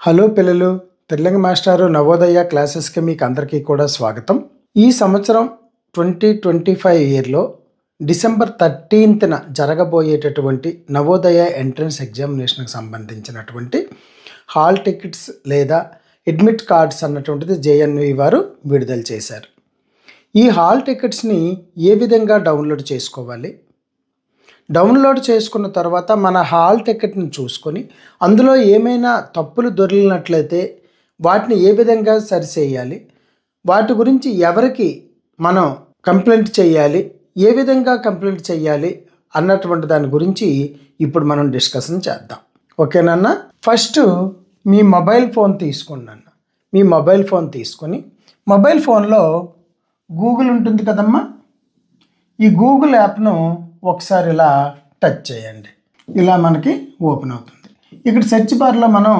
Hello పిల్లలు, తెలుగు మాస్టారు నవోదయ క్లాసెస్కి మీకు అందరికీ కూడా స్వాగతం. ఈ సంవత్సరం 2025 ఇయర్లో డిసెంబర్ 13న జరగబోయేటటువంటి నవోదయ ఎంట్రన్స్ ఎగ్జామినేషన్కి సంబంధించినటువంటి హాల్ టికెట్స్ లేదా అడ్మిట్ కార్డ్స్ అన్నటువంటిది జేఎన్వి వారు విడుదల చేశారు. ఈ హాల్ టికెట్స్ని ఏ విధంగా డౌన్లోడ్ చేసుకోవాలి, డౌన్లోడ్ చేసుకున్న తర్వాత మన హాల్ టికెట్ని చూసుకొని అందులో ఏమైనా తప్పులు దొరికినట్లయితే వాటిని ఏ విధంగా సరిచేయాలి, వాటి గురించి ఎవరికి మనం కంప్లైంట్ చేయాలి, ఏ విధంగా కంప్లైంట్ చేయాలి అన్నటువంటి దాని గురించి ఇప్పుడు మనం డిస్కషన్ చేద్దాం. ఓకేనన్నా? ఫస్ట్ మీ మొబైల్ ఫోన్ తీసుకోండి అన్న. మీ మొబైల్ ఫోన్ తీసుకొని మొబైల్ ఫోన్లో గూగుల్ ఉంటుంది కదమ్మా, ఈ గూగుల్ యాప్ను ఒకసారి ఇలా టచ్ చేయండి. ఇలా మనకి ఓపెన్ అవుతుంది. ఇక్కడ సెర్చ్ బార్లో మనం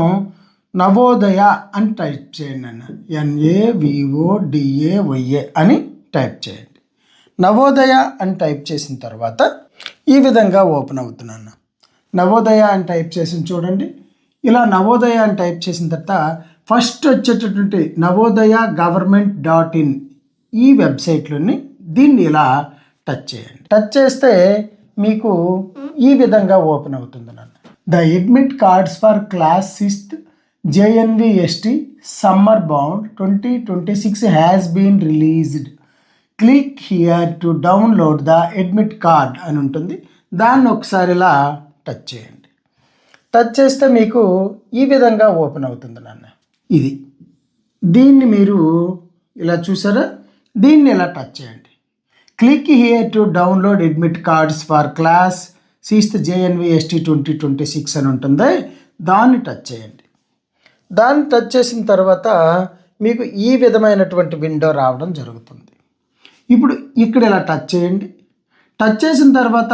నవోదయ అని టైప్ చేయండి అన్న. NAVODAYA అని టైప్ చేయండి. నవోదయ అని టైప్ చేసిన తర్వాత ఈ విధంగా ఓపెన్ అవుతున్నాను. నవోదయ అని టైప్ చేసి చూడండి. ఇలా నవోదయ అని టైప్ చేసిన తర్వాత ఫస్ట్ వచ్చేటటువంటి నవోదయ government.in ఈ వెబ్సైట్లోని దీన్ని ఇలా టచ్ చేయండి. టచ్ చేస్తే మీకు ఈ విధంగా ఓపెన్ అవుతుంది నాన్న. The admit cards for class 6th JNVST summer bound 2026 has been released. Click here to download the admit card అని ఉంటుంది. దాన్ని ఒకసారి ఇలా టచ్ చేయండి. టచ్ చేస్తే మీకు ఈ విధంగా ఓపెన్ అవుతుంది నాన్న. ఇది దీన్ని మీరు ఇలా చూసారా, దీన్ని ఇలా టచ్ చేయండి. Click here to download admit cards for class 6th JNVST 2026 అని ఉంటుంది. దాన్ని టచ్ చేయండి. దాన్ని టచ్ చేసిన తర్వాత మీకు ఈ విధమైనటువంటి విండో రావడం జరుగుతుంది. ఇప్పుడు ఇక్కడ ఇలా టచ్ చేయండి. టచ్ చేసిన తర్వాత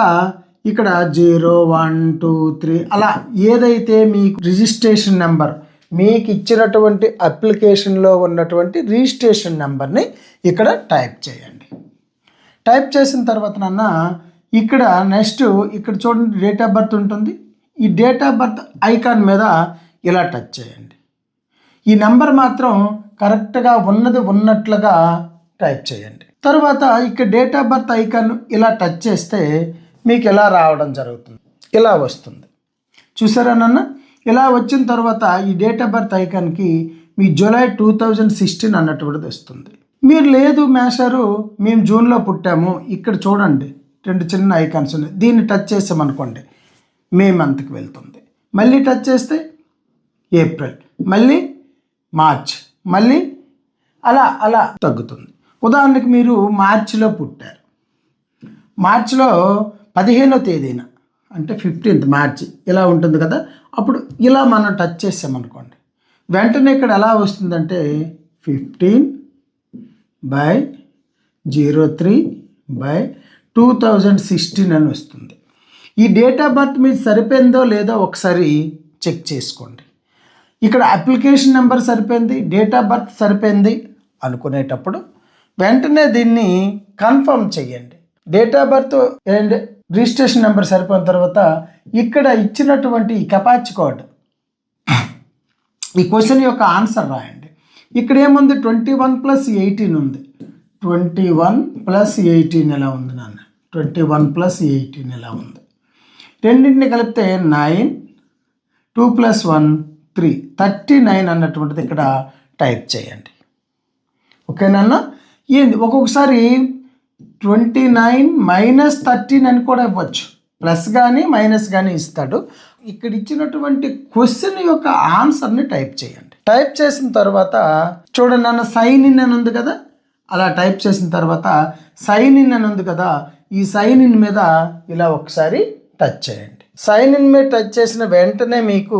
ఇక్కడ 0, 1, 2, 3 అలా ఏదైతే మీకు రిజిస్ట్రేషన్ నెంబర్, మీకు ఇచ్చినటువంటి అప్లికేషన్లో ఉన్నటువంటి రిజిస్ట్రేషన్ నెంబర్ని ఇక్కడ టైప్ చేయండి. టైప్ చేసిన తర్వాత నాన్న ఇక్కడ నెక్స్ట్ ఇక్కడ చూడండి డేట్ ఆఫ్ బర్త్ ఉంటుంది. ఈ డేట్ ఆఫ్ బర్త్ ఐకాన్ మీద ఇలా టచ్ చేయండి. ఈ నెంబర్ మాత్రం కరెక్ట్గా ఉన్నట్లుగా టైప్ చేయండి. తర్వాత ఇక్కడ డేట్ ఆఫ్ బర్త్ ఐకాన్ ఇలా టచ్ చేస్తే మీకు ఇలా రావడం జరుగుతుంది. ఇలా వస్తుంది. చూసారా నాన్న? ఇలా వచ్చిన తర్వాత ఈ డేట్ ఆఫ్ బర్త్ ఐకాన్కి మీ జూలై 2016 అన్నటువంటిది వస్తుంది. మీరు లేదు మేషారు మేము జూన్లో పుట్టాము, ఇక్కడ చూడండి 2 చిన్న ఐకాన్స్ ఉన్నాయి. దీన్ని టచ్ చేసామనుకోండి మే మంత్కి వెళ్తుంది. మళ్ళీ టచ్ చేస్తే ఏప్రిల్, మళ్ళీ మార్చ్, మళ్ళీ అలా తగ్గుతుంది. ఉదాహరణకి మీరు మార్చిలో పుట్టారు, మార్చిలో 15వ తేదీన అంటే 15th మార్చి ఇలా ఉంటుంది కదా. అప్పుడు ఇలా మనం టచ్ చేసామనుకోండి వెంటనే ఇక్కడ ఎలా వస్తుందంటే 15/03/2016 అని వస్తుంది. ఈ డేట్ ఆఫ్ బర్త్ మీద సరిపోయిందో లేదో ఒకసారి చెక్ చేసుకోండి. ఇక్కడ అప్లికేషన్ నెంబర్ సరిపోయింది, డేట్ ఆఫ్ బర్త్ సరిపోయింది అనుకునేటప్పుడు వెంటనే దీన్ని కన్ఫర్మ్ చేయండి. Date of birth and registration number సరిపోయిన తర్వాత ఇక్కడ ఇచ్చినటువంటి ఈ కెపాచ్ కోడ్, ఈ క్వశ్చన్ యొక్క ఆన్సర్ రాయండి. ఇక్కడ ఏముంది 21+18 ఉంది. 21+18 ఎలా ఉంది నాన్న? 21+18 ఎలా ఉంది? రెండింటిని కలిపితే 9, 2 + 1 3 39 అన్నటువంటిది ఇక్కడ టైప్ చేయండి. ఓకేనా? ఏంది ఒక్కొక్కసారి 29 - 13 అని కూడా ఇవ్వచ్చు. ప్లస్ కానీ మైనస్ కానీ ఇస్తాడు. ఇక్కడ ఇచ్చినటువంటి క్వశ్చన్ యొక్క ఆన్సర్ని టైప్ చేయండి. టైప్ చేసిన తర్వాత చూడండి అన్న, సైన్ ఇన్ అని ఉంది కదా, అలా టైప్ చేసిన తర్వాత సైన్ ఇన్ అని ఉంది కదా, ఈ సైన్ ఇన్ మీద ఇలా ఒకసారి టచ్ చేయండి. సైన్ ఇన్ మీద టచ్ చేసిన వెంటనే మీకు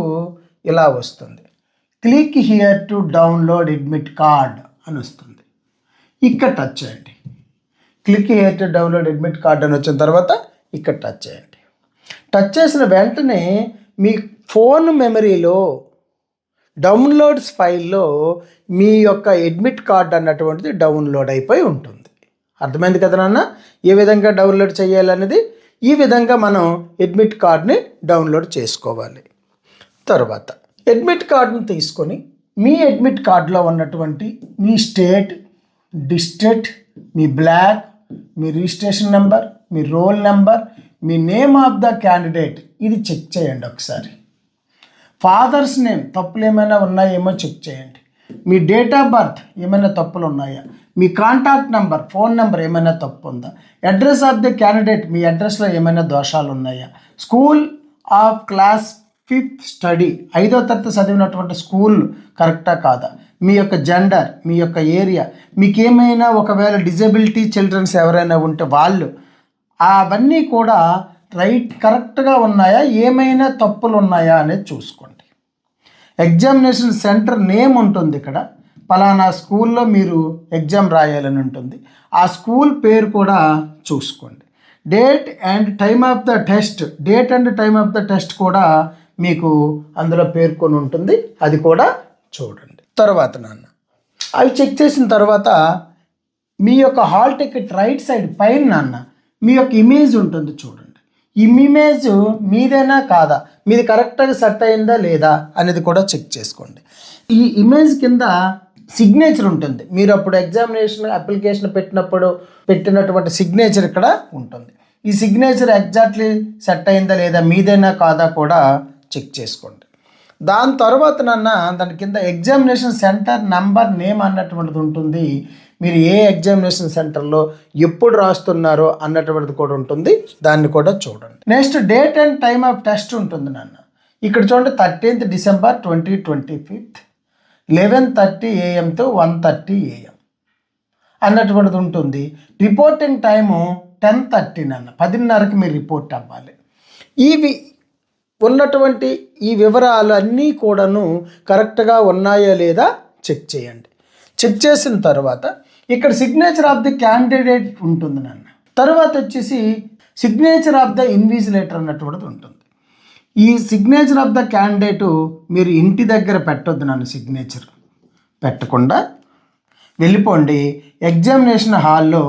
ఇలా వస్తుంది. Click here to download admit card అని వస్తుంది. ఇక్కడ టచ్ చేయండి. Click here to download admit card అని వచ్చిన తర్వాత ఇక్కడ టచ్ చేయండి. టచ్ చేసిన వెంటనే మీ ఫోన్ మెమరీలో డౌన్లోడ్స్ ఫైల్లో మీ యొక్క అడ్మిట్ కార్డ్ అన్నటువంటిది డౌన్లోడ్ అయిపోయి ఉంటుంది. అర్థమైంది కదా నాన్న? ఏ విధంగా డౌన్లోడ్ చేయాలనేది ఈ విధంగా మనం అడ్మిట్ కార్డ్ని డౌన్లోడ్ చేసుకోవాలి. తర్వాత అడ్మిట్ కార్డును తీసుకొని మీ అడ్మిట్ కార్డులో ఉన్నటువంటి మీ స్టేట్, డిస్ట్రిక్ట్, మీ బ్లాక్, మీ రిజిస్ట్రేషన్ నెంబర్, మీ రోల్ నెంబర్, మీ నేమ్ ఆఫ్ ద క్యాండిడేట్ ఇది చెక్ చేయండి ఒకసారి. ఫాదర్స్ నేమ్ తప్పులు ఏమైనా ఉన్నాయేమో చెక్ చేయండి. మీ డేట్ ఆఫ్ బర్త్ ఏమైనా తప్పులు ఉన్నాయా, మీ కాంటాక్ట్ నెంబర్, ఫోన్ నెంబర్ ఏమైనా తప్పు ఉందా, అడ్రస్ ఆఫ్ ద క్యాండిడేట్ మీ అడ్రస్లో ఏమైనా దోషాలు ఉన్నాయా, school of class 5th study 5వ తరగతి చదివినటువంటి స్కూల్ కరెక్టా కాదా, మీ యొక్క జెండర్, మీ యొక్క ఏరియా, మీకు ఏమైనా ఒకవేళ డిజబిలిటీ చిల్డ్రన్స్ ఎవరైనా ఉంటే వాళ్ళు అవన్నీ కూడా కరెక్ట్గా ఉన్నాయా, ఏమైనా తప్పులు ఉన్నాయా అనేది చూసుకోండి. ఎగ్జామినేషన్ సెంటర్ నేమ్ ఉంటుంది ఇక్కడ, పలానా స్కూల్లో మీరు ఎగ్జామ్ రాయాలని ఉంటుంది, ఆ స్కూల్ పేరు కూడా చూసుకోండి. Date and time of the test, date and time of the test కూడా మీకు అందులో పేర్కొని ఉంటుంది, అది కూడా చూడండి. తర్వాత అవి చెక్ చేసిన తర్వాత మీ యొక్క హాల్ టికెట్ రైట్ సైడ్ పైన మీ యొక్క ఇమేజ్ ఉంటుంది చూడండి. ఈ ఇమేజ్ మీదేనా కాదా, మీది కరెక్ట్గా సెట్ అయిందా లేదా అనేది కూడా చెక్ చేసుకోండి. ఈ ఇమేజ్ కింద సిగ్నేచర్ ఉంటుంది, మీరు అప్పుడు ఎగ్జామినేషన్ అప్లికేషన్ పెట్టినటువంటి సిగ్నేచర్ ఇక్కడ ఉంటుంది. ఈ సిగ్నేచర్ ఎగ్జాక్ట్లీ సెట్ అయిందా లేదా, మీదేనా కాదా కూడా చెక్ చేసుకోండి. దాని తర్వాత దాని కింద ఎగ్జామినేషన్ సెంటర్ నంబర్ నేమ్ అన్నటువంటిది ఉంటుంది. మీరు ఏ ఎగ్జామినేషన్ సెంటర్లో ఎప్పుడు రాస్తున్నారో అన్నటువంటిది కూడా ఉంటుంది, దాన్ని కూడా చూడండి. Next date and time of test ఉంటుంది ఇక్కడ చూడండి. 13th December 2025 11:30 AM to 1:30 AM అన్నటువంటిది ఉంటుంది. రిపోర్టింగ్ టైము 10:30 10:30కి మీరు రిపోర్ట్ అవ్వాలి. ఇవి ఉన్నటువంటి ఈ వివరాలు అన్నీ కూడాను కరెక్ట్గా ఉన్నాయా లేదా చెక్ చేయండి. చెక్ చేసిన తర్వాత ఇక్కడ సిగ్నేచర్ ఆఫ్ ది క్యాండిడేట్ ఉంటుంది తర్వాత వచ్చేసి సిగ్నేచర్ ఆఫ్ ద ఇన్విజిలేటర్ అన్నటువంటిది ఉంటుంది. ఈ సిగ్నేచర్ ఆఫ్ ద క్యాండిడేటు మీరు ఇంటి దగ్గర పెట్టొద్దు సిగ్నేచర్ పెట్టకుండా వెళ్ళిపోండి. ఎగ్జామినేషన్ హాల్లో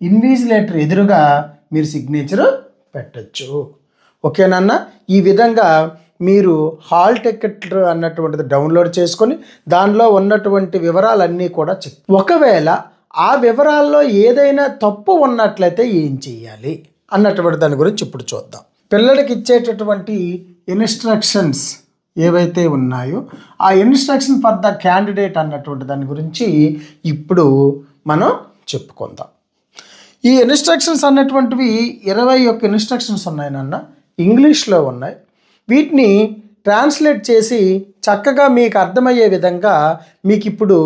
ఇన్విజిలేటర్ ఎదురుగా మీరు సిగ్నేచరు పెట్టచ్చు. ఓకేనన్న, ఈ విధంగా మీరు హాల్ టికెట్ అన్నటువంటిది డౌన్లోడ్ చేసుకొని దానిలో ఉన్నటువంటి వివరాలన్నీ కూడా చెక్. ఒకవేళ ఆ వివరాల్లో ఏదైనా తప్పు ఉన్నట్లయితే ఏం చేయాలి అన్నటువంటి దాని గురించి ఇప్పుడు చూద్దాం. పిల్లలకి ఇచ్చేటటువంటి ఇన్స్ట్రక్షన్స్ ఏవైతే ఉన్నాయో ఆ ఇన్స్ట్రక్షన్ ఫర్ ద క్యాండిడేట్ అన్నటువంటి దాని గురించి ఇప్పుడు మనం చెప్పుకుందాం. ఈ ఇన్స్ట్రక్షన్స్ అన్నటువంటివి 21 ఇన్స్ట్రక్షన్స్ ఉన్నాయి ఇంగ్లీష్లో ఉన్నాయి. వీటిని ట్రాన్స్లేట్ చేసి చక్కగా మీకు అర్థమయ్యే విధంగా మీకు ఇప్పుడు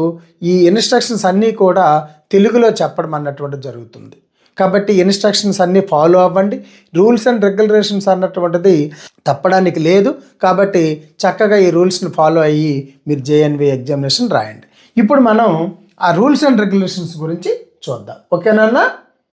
ఈ ఇన్స్ట్రక్షన్స్ అన్నీ కూడా తెలుగులో చెప్పడం అన్నటువంటిది జరుగుతుంది. కాబట్టి ఇన్స్ట్రక్షన్స్ అన్నీ ఫాలో అవ్వండి. రూల్స్ అండ్ రెగ్యులేషన్స్ అన్నటువంటిది తప్పడానికి లేదు. కాబట్టి చక్కగా ఈ రూల్స్ని ఫాలో అయ్యి మీరు JNV ఎగ్జామినేషన్ రాయండి. ఇప్పుడు మనం ఆ రూల్స్ అండ్ రెగ్యులేషన్స్ గురించి చూద్దాం. ఓకేనా?